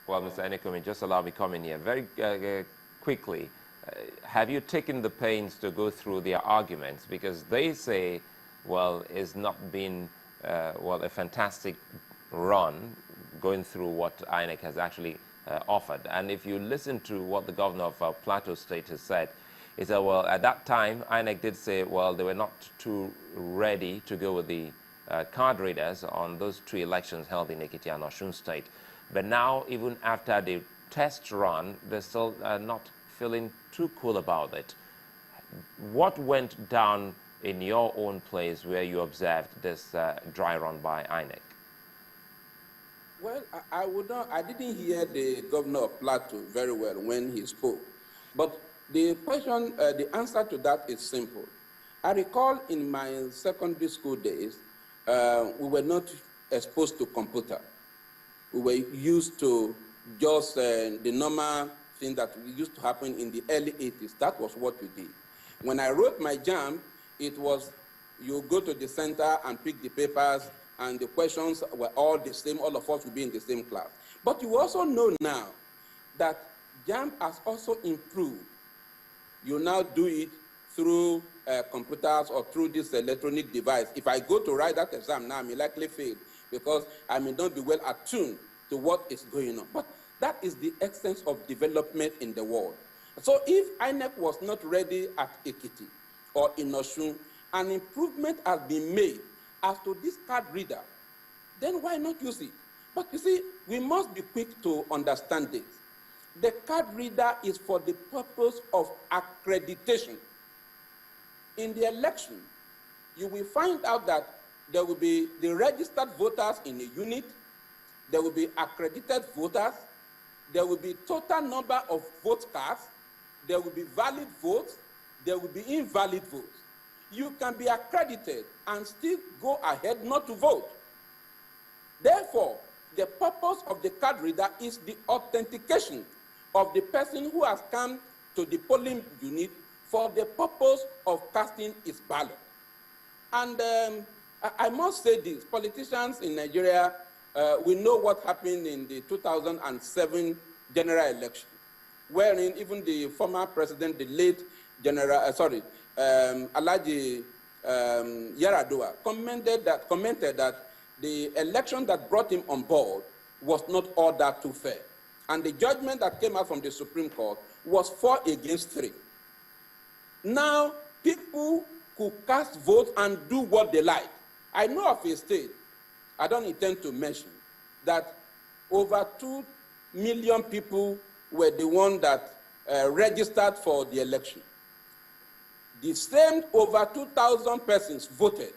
Well, Mr. Enekumi, just allow me to come in here very quickly. Have you taken the pains to go through their arguments? Because they say, well, it's not been, well, a fantastic run going through what INEC has actually offered. And if you listen to what the governor of Plateau State has said, he said, well, at that time, INEC did say, well, they were not too ready to go with the card readers on those two elections held in Ekiti and Osun State. But now, even after the test run, they're still not feeling too cool about it. What went down in your own place where you observed this dry run by INEC? Well, I didn't hear the governor of Plateau very well when he spoke. But the question, the answer to that is simple. I recall in my secondary school days, we were not exposed to computer. We were used to just the normal thing that used to happen in the early 80s. That was what we did. When I wrote my JAMB, it was you go to the center and pick the papers, and the questions were all the same. All of us would be in the same class. But you also know now that JAMB has also improved. You now do it through computers or through this electronic device. If I go to write that exam now, I may likely fail because I may not be well attuned to what is going on. But that is the essence of development in the world. So if INEC was not ready at Ekiti or in Osun, an improvement has been made as to this card reader, then why not use it? But you see, we must be quick to understand this. The card reader is for the purpose of accreditation. In the election, you will find out that there will be the registered voters in a unit, there will be accredited voters, there will be total number of vote cards, there will be valid votes, there will be invalid votes. You can be accredited and still go ahead not to vote. Therefore, the purpose of the card reader is the authentication of the person who has come to the polling unit for the purpose of casting his ballot. And I must say this, politicians in Nigeria, we know what happened in the 2007 general election, wherein even the former president, the late Alhaji Yaradua, commented that the election that brought him on board was not all that too fair. And the judgment that came out from the Supreme Court was 4 against 3. Now, people could cast votes and do what they like. I know of a state, I don't intend to mention, that over 2 million people were the ones that registered for the election. The same over 2,000 persons voted.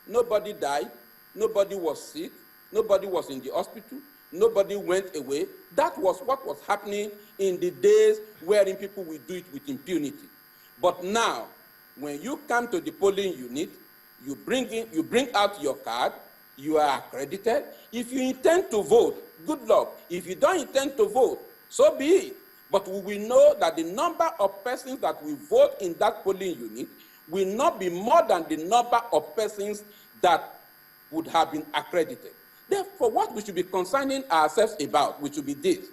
Nobody died, nobody was sick, nobody was in the hospital, nobody went away. That was what was happening in the days wherein people will do it with impunity. But now, when you come to the polling unit, you bring out your card, you are accredited. If you intend to vote, good luck. If you don't intend to vote, so be it. But we will know that the number of persons that will vote in that polling unit will not be more than the number of persons that would have been accredited. Therefore, what we should be concerning ourselves about, which should be this: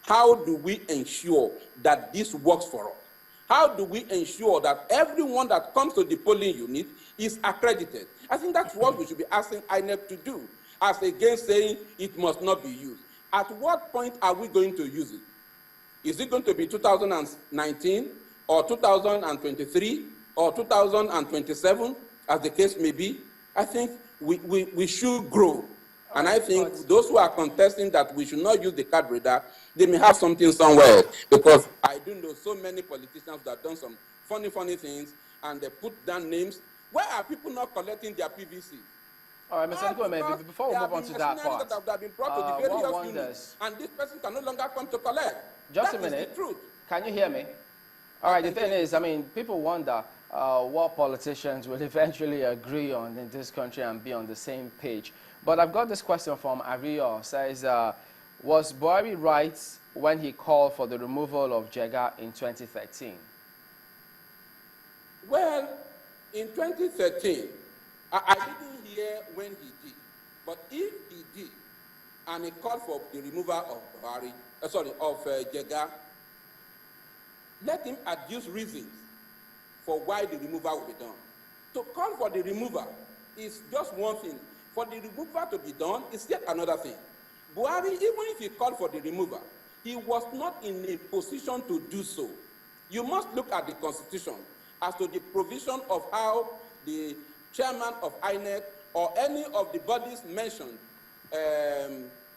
how do we ensure that this works for us? How do we ensure that everyone that comes to the polling unit is accredited? I think that's what we should be asking INEC to do, as against saying it must not be used. At what point are we going to use it? Is it going to be 2019 or 2023 or 2027, as the case may be? I think we should grow. And I think those who are contesting that we should not use the card reader, they may have something somewhere. Because I do know so many politicians that have done some funny things, and they put down names. Why are people not collecting their PVC? All right, Mr. Nkome, before we move on to that part, that have been brought to the various units, and this person can no longer come to collect. Just that a minute. Is the truth. Can you hear me? All right, the thing is, I mean, people wonder what politicians will eventually agree on in this country and be on the same page. But I've got this question from Ario. Says, was Buhari right when he called for the removal of Jega in 2013? Well, in 2013, I didn't hear when he did. But if he did, and he called for the removal of Buhari, Jega, let him adduce reasons for why the removal will be done. To call for the removal is just one thing. For the removal to be done is yet another thing. Buhari, even if he called for the removal, he was not in a position to do so. You must look at the Constitution as to the provision of how the chairman of INEC or any of the bodies mentioned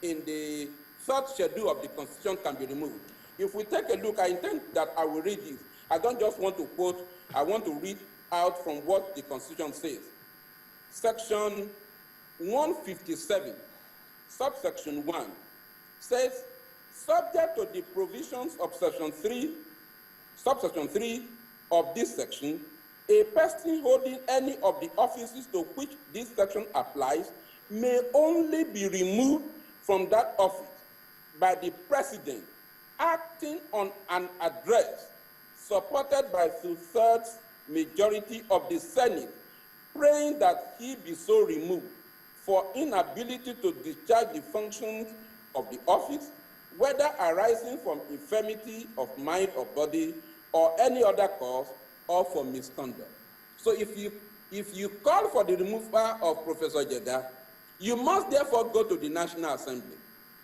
in the third schedule of the Constitution can be removed. If we take a look, I intend that I will read this. I don't just want to quote, I want to read out from what the Constitution says. Section 157, subsection 1, says, subject to the provisions of subsection 3 of this section, a person holding any of the offices to which this section applies may only be removed from that office by the President acting on an address supported by 2/3 majority of the Senate, praying that he be so removed for inability to discharge the functions of the office, whether arising from infirmity of mind or body or any other cause, or for misconduct. So if you call for the removal of Professor Jega, you must therefore go to the National Assembly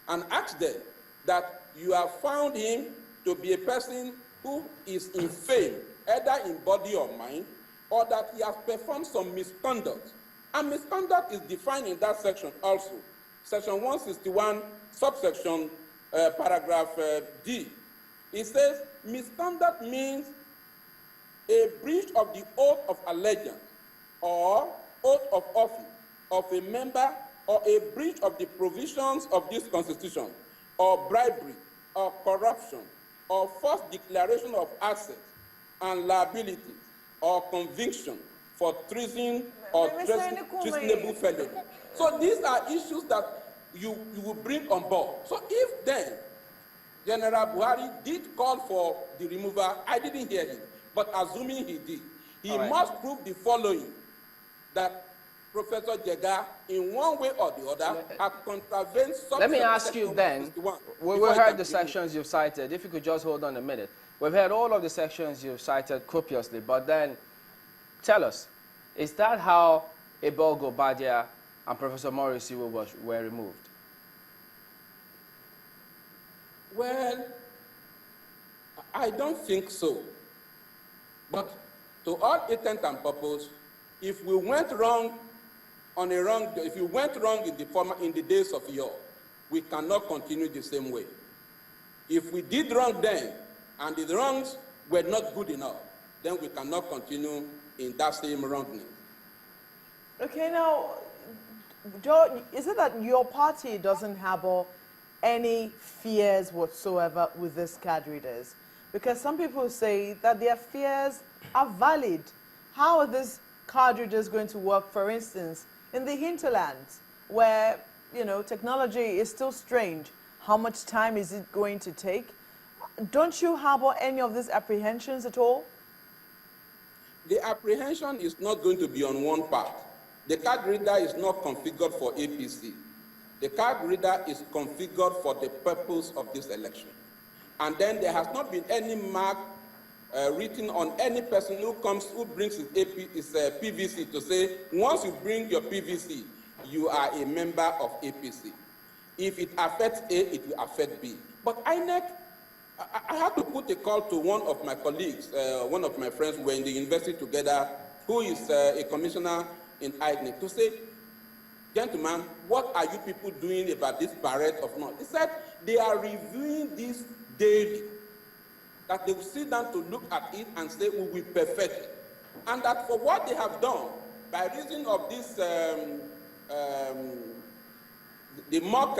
and ask them that you have found him to be a person who is infirm, either in body or mind, or that he has performed some misconduct. And misconduct is defined in that section also. Section 161, subsection paragraph D. It says, misconduct means a breach of the oath of allegiance or oath of office of a member, or a breach of the provisions of this Constitution, or bribery, or corruption, or false declaration of assets and liabilities, or conviction for treason or treasonable felony. So these are issues that you will bring on board. So if then General Buhari did call for the removal, I didn't hear him, but assuming he did, he must prove the following, that Professor Jega, in one way or the other, had contravened subsection. Let me ask you then, we heard the sections you've cited. If you could just hold on a minute. We've heard all of the sections you've cited copiously, but then tell us, is that how Abel Gobadia and Professor Morrissey were removed? Well, I don't think so. But to all intent and purpose, if we went wrong if you went wrong in the days of yore, we cannot continue the same way. If we did wrong then, and the wrongs were not good enough, then we cannot continue in that same wrongness. Okay, now, Joe, is it that your party doesn't harbor any fears whatsoever with these card readers? Because some people say that their fears are valid. How are these card readers going to work, for instance, in the hinterlands, where, you know, technology is still strange? How much time is it going to take? Don't you harbor any of these apprehensions at all? The apprehension is not going to be on one part. The card reader is not configured for APC. The card reader is configured for the purpose of this election. And then there has not been any mark written on any person who brings his PVC to say, once you bring your PVC, you are a member of APC. If it affects A, it will affect B. But INEC, I had to put a call to one of my colleagues, one of my friends who were in the university together, who is a commissioner in INEC, to say, gentlemen, what are you people doing about this barrette of noise? He said they are reviewing this daily, that they will sit down to look at it and say, we will perfect it. And that for what they have done, by reason of this, the mock,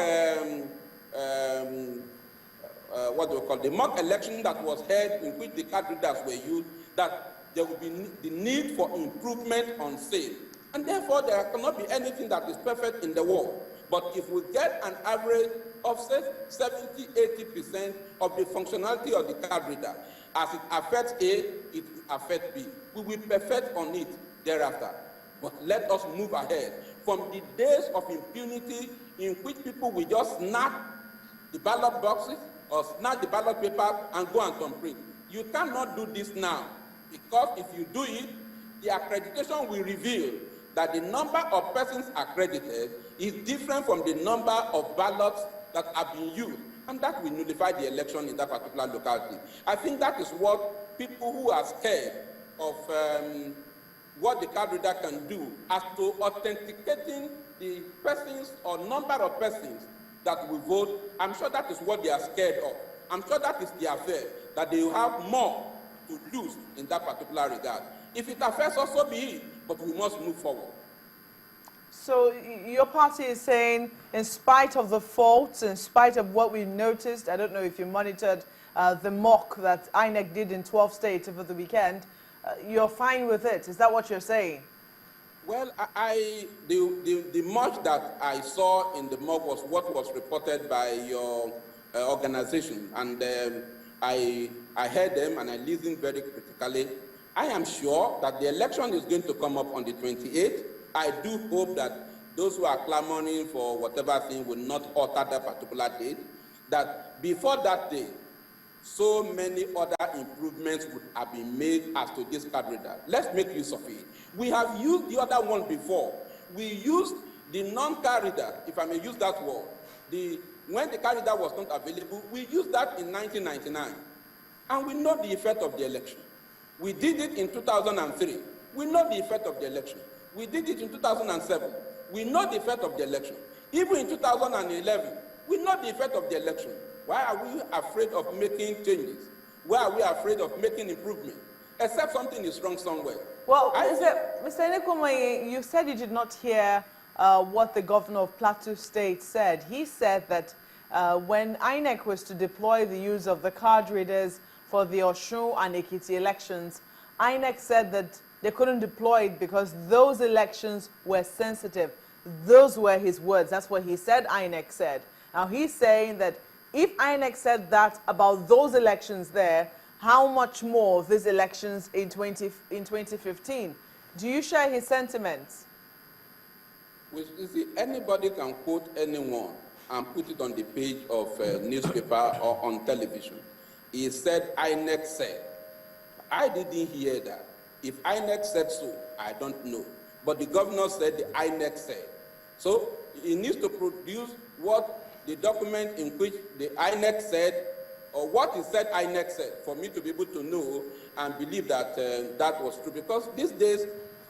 the mock election that was held, in which the card readers were used, that there will be the need for improvement on sale. And therefore, there cannot be anything that is perfect in the world. But if we get an average of, say, 70–80% of the functionality of the card reader, as it affects A, it affects B. We will perfect on it thereafter. But let us move ahead from the days of impunity in which people will just snap the ballot boxes, or snatch the ballot paper and go and thumbprint. You cannot do this now, because if you do it, the accreditation will reveal that the number of persons accredited is different from the number of ballots that have been used, and that will nullify the election in that particular locality. I think that is what people who are scared of what the card reader can do as to authenticating the persons or number of persons that will vote, I'm sure that is what they are scared of. I'm sure that is their fear, that they will have more to lose in that particular regard. If it affects us, so be it, but we must move forward. So your party is saying, in spite of the faults, in spite of what we noticed, I don't know if you monitored the mock that INEC did in 12 states over the weekend, you're fine with it. Is that what you're saying? Well, the much that I saw in the mock was what was reported by your organization, and I heard them and I listened very critically. I am sure that the election is going to come up on the 28th. I do hope that those who are clamoring for whatever thing will not alter that particular date, that before that day, so many other improvements would have been made as to this card reader. Let's make use of it. We have used the other one before. We used the non-card reader, if I may use that word. When the card reader was not available, we used that in 1999. And we know the effect of the election. We did it in 2003. We know the effect of the election. We did it in 2007. We know the effect of the election. Even in 2011, we know the effect of the election. Why are we afraid of making changes? Why are we afraid of making improvement? Except something is wrong somewhere. Well, Mr. Enekume, you said you did not hear what the governor of Plateau State said. He said that when INEC was to deploy the use of the card readers for the Osun and Ekiti elections, INEC said that they couldn't deploy it because those elections were sensitive. Those were his words. That's what he said INEC said. Now he's saying that if INEC said that about those elections there, how much more these elections in 2015? Do you share his sentiments? You see, anybody can quote anyone and put it on the page of a newspaper or on television. He said, INEC said. I didn't hear that. If INEC said so, I don't know. But the governor said the INEC said. So he needs to produce what the document in which the INEC said, or what he said INEC said, for me to be able to know and believe that that was true. Because these days,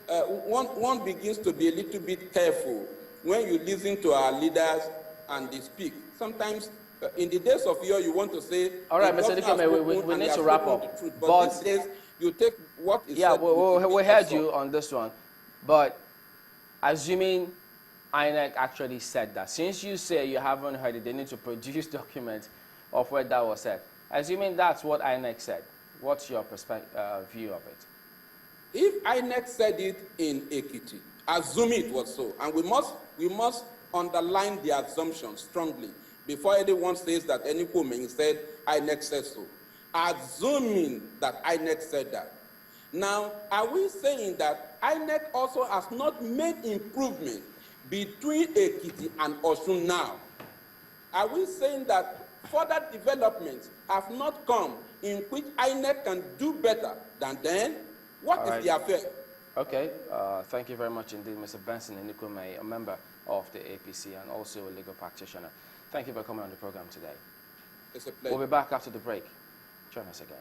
one begins to be a little bit careful when you listen to our leaders and they speak. Sometimes, in the days of yore, you want to say, all right, Mr. Dikeme, we need to wrap up. Truth, but these days, you take what is said. Yeah, we heard you on this one. But assuming INEC actually said that, since you say you haven't heard it, they need to produce documents of where that was said. Assuming that's what INEC said, what's your view of it? If INEC said it in Ekiti, assume it was so, and we must underline the assumption strongly before anyone says that any woman said INEC said so. Assuming that INEC said that. Now, are we saying that INEC also has not made improvement between Ekiti and Osun now? Are we saying that further developments have not come in which INEC can do better than then? What is the affair? Okay, thank you very much indeed, Mr. Benson Enekume, a member of the APC and also a legal practitioner. Thank you for coming on the program today. It's a pleasure. We'll be back after the break. Join us again.